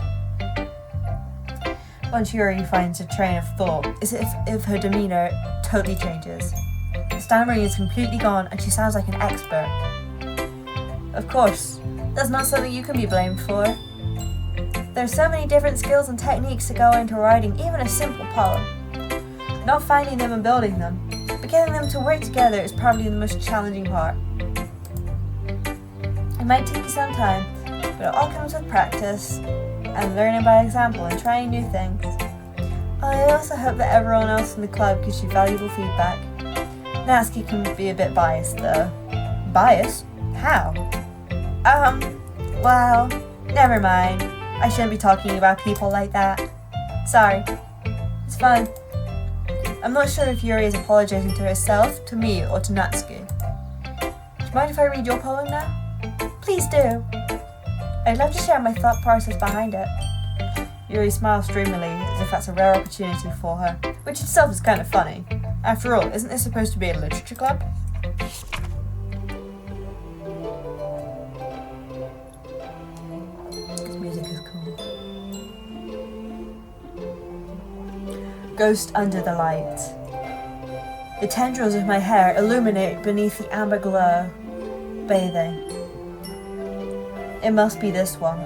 Once Yuri finds a train of thought, it's as if her demeanour totally changes. The stammering is completely gone and she sounds like an expert. Of course, that's not something you can be blamed for. There are so many different skills and techniques that go into writing even a simple poem. Not finding them and building them, but getting them to work together is probably the most challenging part. It might take you some time, but it all comes with practice and learning by example and trying new things. I also hope that everyone else in the club gives you valuable feedback. Natsuki can be a bit biased though. Biased? How? Well, never mind. I shouldn't be talking about people like that. Sorry. It's fine. I'm not sure if Yuri is apologizing to herself, to me, or to Natsuki. Do you mind if I read your poem now? Please do. I'd love to share my thought process behind it. Yuri smiles dreamily, as if that's a rare opportunity for her, which itself is kind of funny. After all, isn't this supposed to be a literature club? This music is cool. Ghost under the light. The tendrils of my hair illuminate beneath the amber glow, bathing. It must be this one,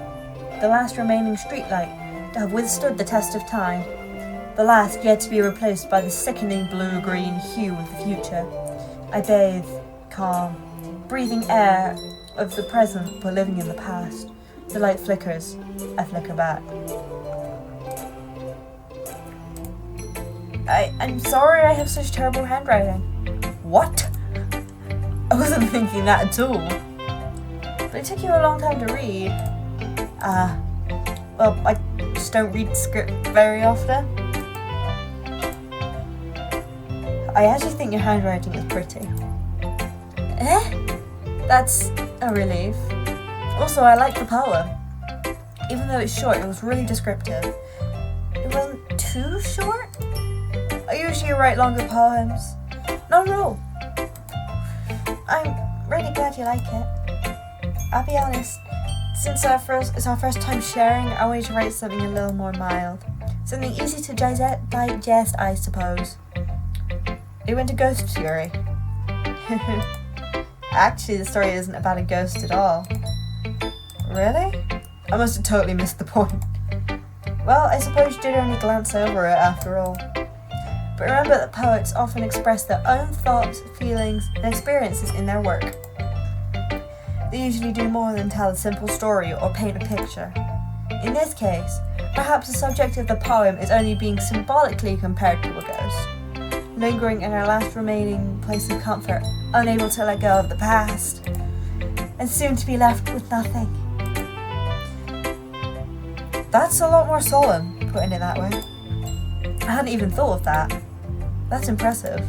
the last remaining streetlight to have withstood the test of time, the last yet to be replaced by the sickening blue-green hue of the future. I bathe, calm, breathing air of the present but living in the past. The light flickers, I flicker back. I'm sorry I have such terrible handwriting. What? I wasn't thinking that at all. But it took you a long time to read. Well, I just don't read script very often. I actually think your handwriting is pretty. That's a relief. Also, I like the poem. Even though it's short, it was really descriptive. It wasn't too short? I usually write longer poems. Not at all. I'm really glad you like it. I'll be honest, since it's our first time sharing, I wanted to write something a little more mild. Something easy to digest, I suppose. It went to ghost fury. Actually, the story isn't about a ghost at all. Really? I must have totally missed the point. Well, I suppose you did only glance over it after all. But remember that poets often express their own thoughts, feelings, and experiences in their work. They usually do more than tell a simple story or paint a picture. In this case, perhaps the subject of the poem is only being symbolically compared to a ghost, lingering in our last remaining place of comfort, unable to let go of the past, and soon to be left with nothing. That's a lot more solemn, putting it that way. I hadn't even thought of that. That's impressive.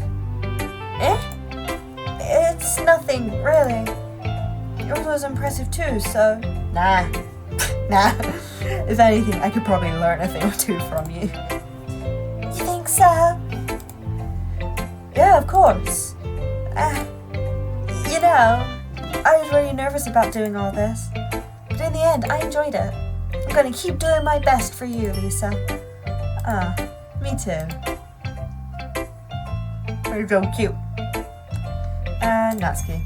It's nothing, really. Yours was impressive too, so... Nah. If anything, I could probably learn a thing or two from you. You think so? Yeah, of course. You know, I was really nervous about doing all this. But in the end, I enjoyed it. I'm gonna keep doing my best for you, Lisa. Me too. You're so cute. And Natsuki.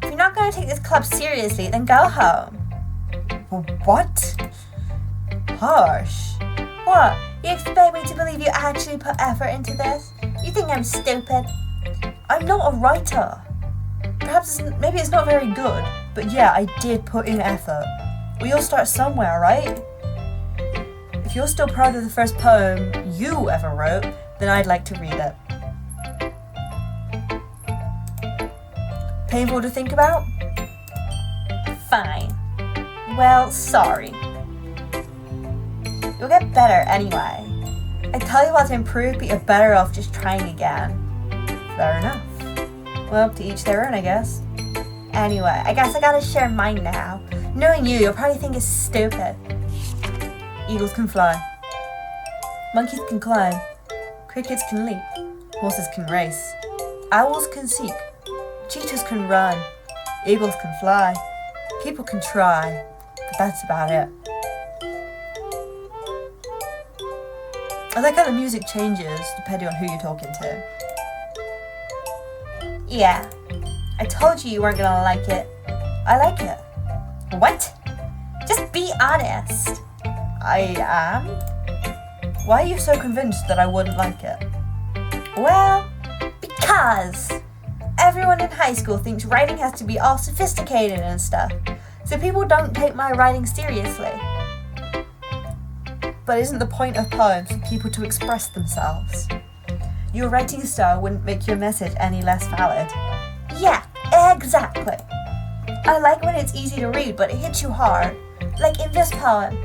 If you're not gonna take this club seriously, then go home. What? Harsh. What? You expect me to believe you actually put effort into this? You think I'm stupid? I'm not a writer. Perhaps maybe it's not very good, but yeah, I did put in effort. We all start somewhere, right? If you're still proud of the first poem you ever wrote, then I'd like to read it. Painful to think about? Fine. Well, sorry. You'll get better anyway. I tell you what to improve, but you're better off just trying again. Fair enough. Well, to each their own, I guess. Anyway, I guess I gotta share mine now. Knowing you'll probably think it's stupid. Eagles can fly. Monkeys can climb. Crickets can leap. Horses can race. Owls can seek. Cheetahs can run. Eagles can fly. People can try. But that's about it. I like how the music changes depending on who you're talking to. Yeah, I told you weren't gonna like it. I like it. What? Just be honest. I am? Why are you so convinced that I wouldn't like it? Well, because everyone in high school thinks writing has to be all sophisticated and stuff, so people don't take my writing seriously. But isn't the point of poems for people to express themselves? Your writing style wouldn't make your message any less valid. Yeah, exactly. I like when it's easy to read, but it hits you hard. Like in this poem.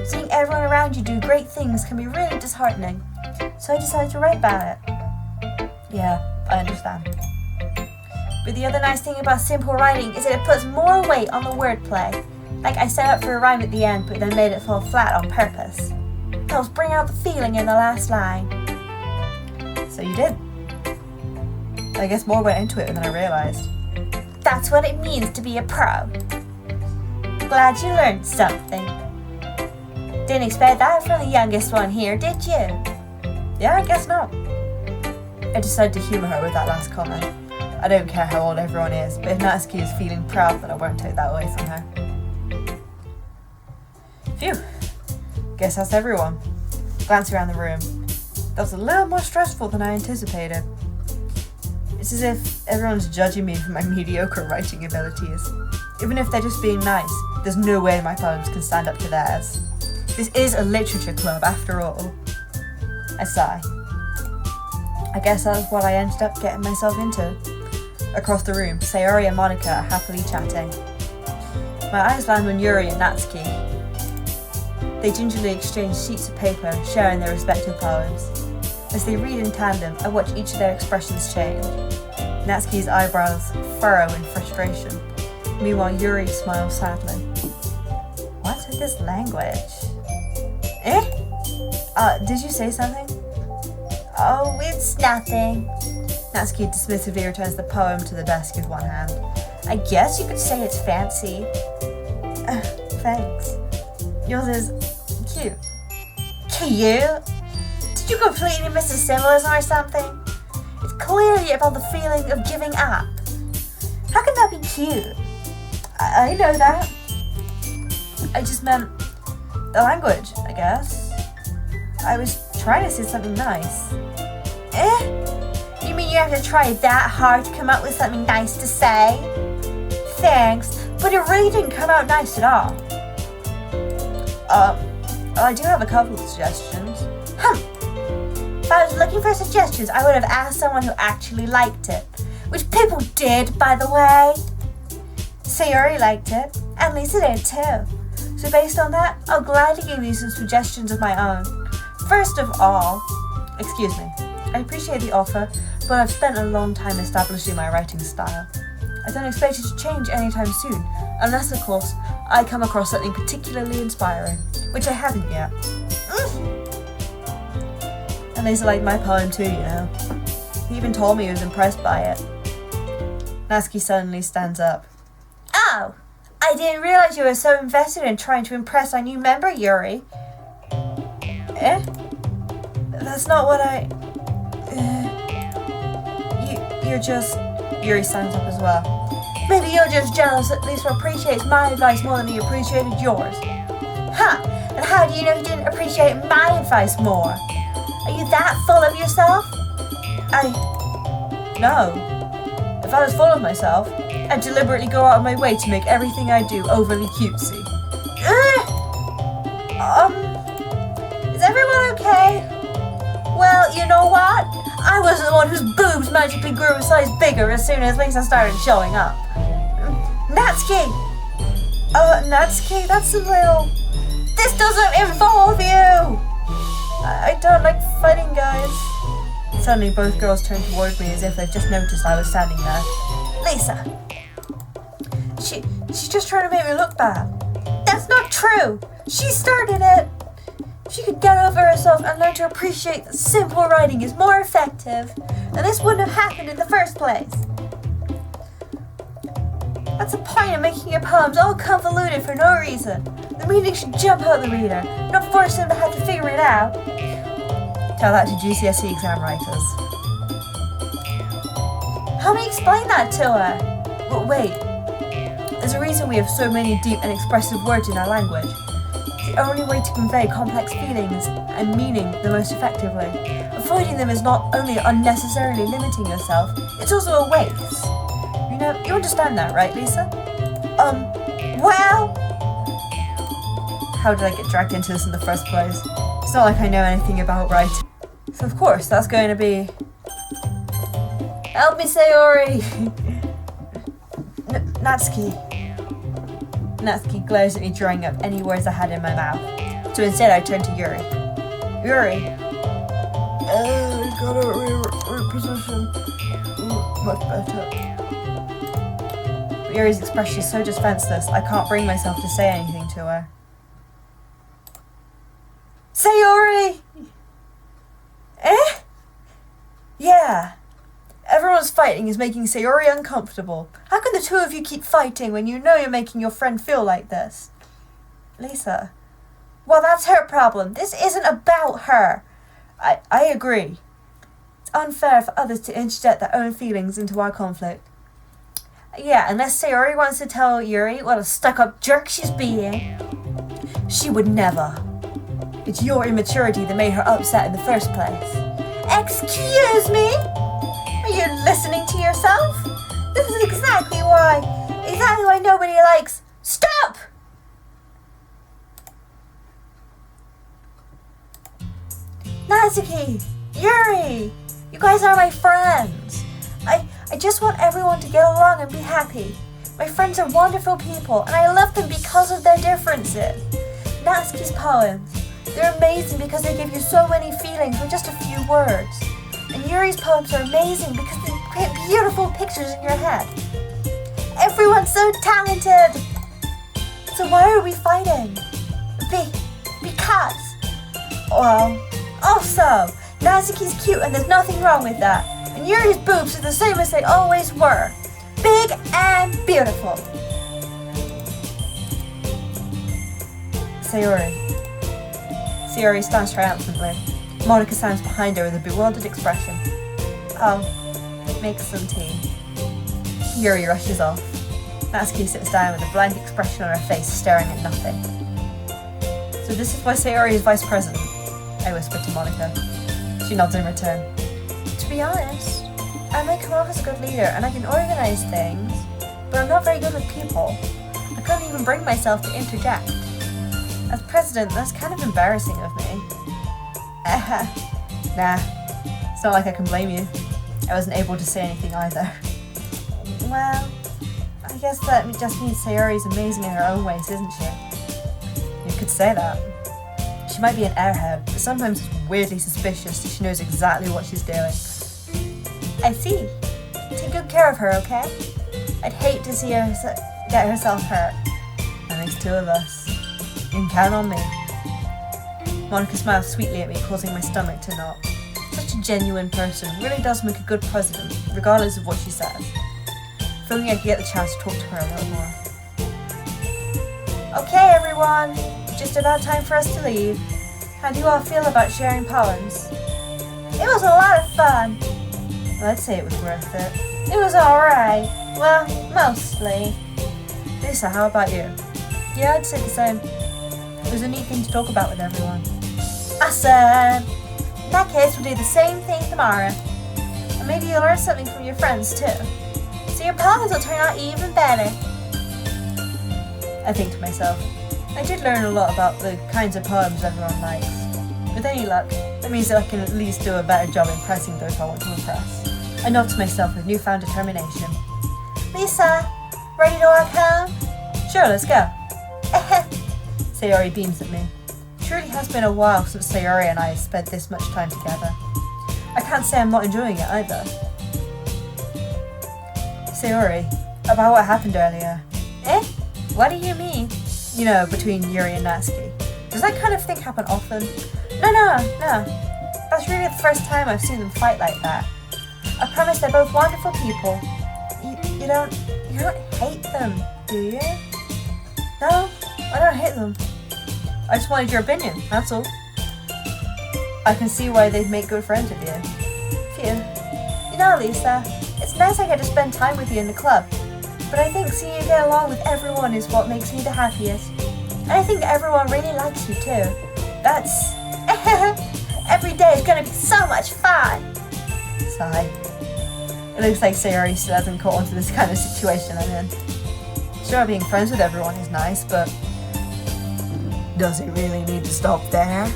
Seeing everyone around you do great things can be really disheartening. So I decided to write about it. Yeah, I understand. But the other nice thing about simple writing is that it puts more weight on the wordplay. Like I set up for a rhyme at the end, but then made it fall flat on purpose. Helps bring out the feeling in the last line. So you did. I guess more went into it than I realised. That's what it means to be a pro. Glad you learned something. Didn't expect that from the youngest one here, did you? Yeah, I guess not. I decided to humour her with that last comment. I don't care how old everyone is, but if Natsuki is feeling proud, then I won't take that away from her. Phew. Guess that's everyone. Glance around the room. That was a little more stressful than I anticipated. It's as if everyone's judging me for my mediocre writing abilities. Even if they're just being nice, there's no way my poems can stand up to theirs. This is a literature club after all. I sigh. I guess that's what I ended up getting myself into. Across the room, Sayori and Monica are happily chatting. My eyes land on Yuri and Natsuki. They gingerly exchange sheets of paper, sharing their respective poems. As they read in tandem, I watch each of their expressions change. Natsuki's eyebrows furrow in frustration. Meanwhile, Yuri smiles sadly. What's with this language? Did you say something?
Oh, it's nothing.
Natsuki dismissively returns the poem to the desk with one hand.
I guess you could say it's fancy.
Thanks. Yours is cute.
Cute? Did you completely miss the symbolism or something? It's clearly about the feeling of giving up. How can that be cute?
I know that. I just meant the language, I guess. I was trying to say something nice.
You mean you have to try that hard to come up with something nice to say? Thanks, but it really didn't come out nice at all.
I do have a couple of suggestions.
If I was looking for suggestions, I would have asked someone who actually liked it. Which people did, by the way. Sayori liked it, and Lisa did too. So based on that, I'll gladly give you some suggestions of my own. First of all,
excuse me, I appreciate the offer, but I've spent a long time establishing my writing style. I don't expect it to change anytime soon, unless, of course, I come across something particularly inspiring, which I haven't yet. And Lisa liked my poem too, you know. He even told me he was impressed by it. Natsuki suddenly stands up.
Oh, I didn't realize you were so invested in trying to impress our new member, Yuri.
That's not what I... You're just... Yuri stands up as well.
Maybe you're just jealous that Lisa appreciates my advice more than he appreciated yours. And how do you know he didn't appreciate my advice more? Are you that full of yourself?
No. If I was full of myself, I'd deliberately go out of my way to make everything I do overly cutesy.
Is everyone okay? Well, you know what? I wasn't the one whose boobs magically grew a size bigger as soon as Lisa started showing up. Natsuki!
Natsuki, that's a little...
This doesn't involve you!
I don't like fighting, guys. Suddenly, both girls turned toward me as if they'd just noticed I was standing there.
Lisa!
She's just trying to make me look bad.
That's not true! She started it! If she could get over herself and learn to appreciate that simple writing is more effective, then this wouldn't have happened in the first place. That's the point of making your poems all convoluted for no reason. The meaning should jump out the reader, not force them to have to figure it out.
Tell that to GCSE exam writers.
Help me explain that to her.
But wait, there's a reason we have so many deep and expressive words in our language. It's the only way to convey complex feelings and meaning the most effectively. Avoiding them is not only unnecessarily limiting yourself, it's also a waste. You understand that, right, Lisa?
Well...
How did I get dragged into this in the first place? It's not like I know anything about writing. So of course, that's going to be... Help me, Sayori! Natsuki. Natsuki glares at me, drawing up any words I had in my mouth. So instead, I turned to Yuri. Yuri! I gotta reposition. Much better. But Yuri's expression is so defenseless, I can't bring myself to say anything to her. Sayori! Yeah. Everyone's fighting is making Sayori uncomfortable. How can the two of you keep fighting when you know you're making your friend feel like this? Lisa.
Well, that's her problem. This isn't about her.
I agree. It's unfair for others to interject their own feelings into our conflict.
Yeah, unless Sayori wants to tell Yuri what a stuck-up jerk she's being.
She would never. It's your immaturity that made her upset in the first place.
Excuse me? Are you listening to yourself? This is exactly why nobody likes... Stop! Natsuki! Yuri! You guys are my friends. I just want everyone to get along and be happy. My friends are wonderful people, and I love them because of their differences. Natsuki's poems, they're amazing because they give you so many feelings with just a few words. And Yuri's poems are amazing because they create beautiful pictures in your head. Everyone's so talented! So why are we fighting? Because... Well, also, Natsuki's cute and there's nothing wrong with that. And Yuri's boobs are the same as they always were. Big and beautiful.
Sayori stands triumphantly. Monica stands behind her with a bewildered expression. Oh, make some tea. Yuri rushes off. Natsuki sits down with a blank expression on her face, staring at nothing. So this is why Sayori is vice president, I whisper to Monica. She nods in return.
To be honest, I might come off as a good leader and I can organize things, but I'm not very good with people. I couldn't even bring myself to interject.
As president, that's kind of embarrassing of me. Nah, it's not like I can blame you. I wasn't able to say anything either.
Well, I guess that just means Sayori's amazing in her own ways, isn't she?
You could say that. She might be an airhead, but sometimes it's weirdly suspicious that she knows exactly what she's doing.
I see. Take good care of her, okay? I'd hate to see her get herself hurt.
That makes two of us. You can count on me. Monica smiles sweetly at me, causing my stomach to knot. Such a genuine person really does make a good president, regardless of what she says. If only I could get the chance to talk to her a little more.
Okay, everyone. Just about time for us to leave. How do you all feel about sharing poems? It was a lot of fun.
Well, I'd say it was worth it.
It was alright. Well, mostly.
Lisa, how about you? Yeah, I'd say the same. It was a neat thing to talk about with everyone.
Awesome! In that case, we'll do the same thing tomorrow. And maybe you'll learn something from your friends too. So your poems will turn out even better.
I think to myself, I did learn a lot about the kinds of poems everyone likes. With any luck, that means that I can at least do a better job impressing those I want to impress. I nod to myself with newfound determination.
Lisa, ready to walk home?
Sure, let's go. Sayori beams at me. It truly has been a while since Sayori and I have spent this much time together. I can't say I'm not enjoying it either. Sayori, about what happened earlier.
Eh? What do you mean?
You know, between Yuri and Natsuki. Does that kind of thing happen often?
No. That's really the first time I've seen them fight like that. I promise they're both wonderful people. You don't hate them, do you?
No, I don't hate them. I just wanted your opinion, that's all. I can see why they'd make good friends with you.
Phew. You know, Lisa, it's nice I get to spend time with you in the club. But I think seeing you get along with everyone is what makes me the happiest. And I think everyone really likes you too. That's... Every day is gonna be so much fun!
Sigh. It looks like Sayori still hasn't caught on to this kind of situation I'm in. Sure, being friends with everyone is nice, but... does it really need to stop there?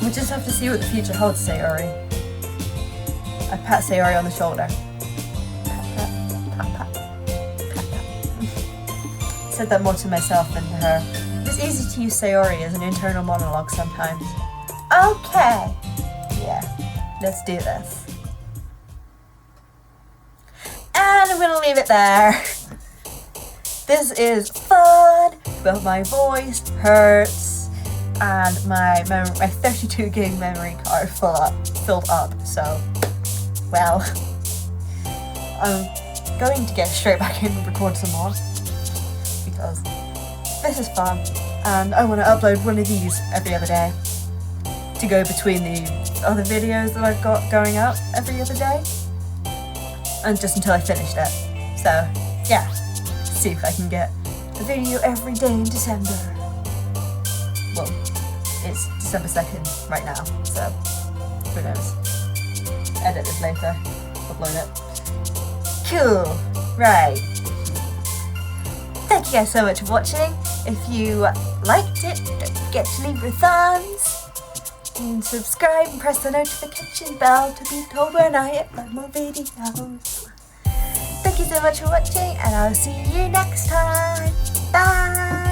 We'll just have to see what the future holds, Sayori. I pat Sayori on the shoulder. Said that more to myself than to her. It's easy to use Sayori as an internal monologue sometimes.
Okay.
Yeah, let's do this.
And I'm gonna leave it there.
This is fun, but my voice hurts, and my 32 gig memory card filled up. So, well, I'm going to get straight back in and record some more because this is fun, and I want to upload one of these every other day to go between the other videos that I've got going up every other day, and just until I finished it. So, yeah. See if I can get a video every day in December. Well, it's December 2nd right now, so who knows. Edit this later, upload it. Cool, right. Thank you guys so much for watching. If you liked it, don't forget to leave your thumbs. And subscribe and press the notification bell to be told when I upload more videos. Thank you so much for watching, and I'll see you next time. Bye!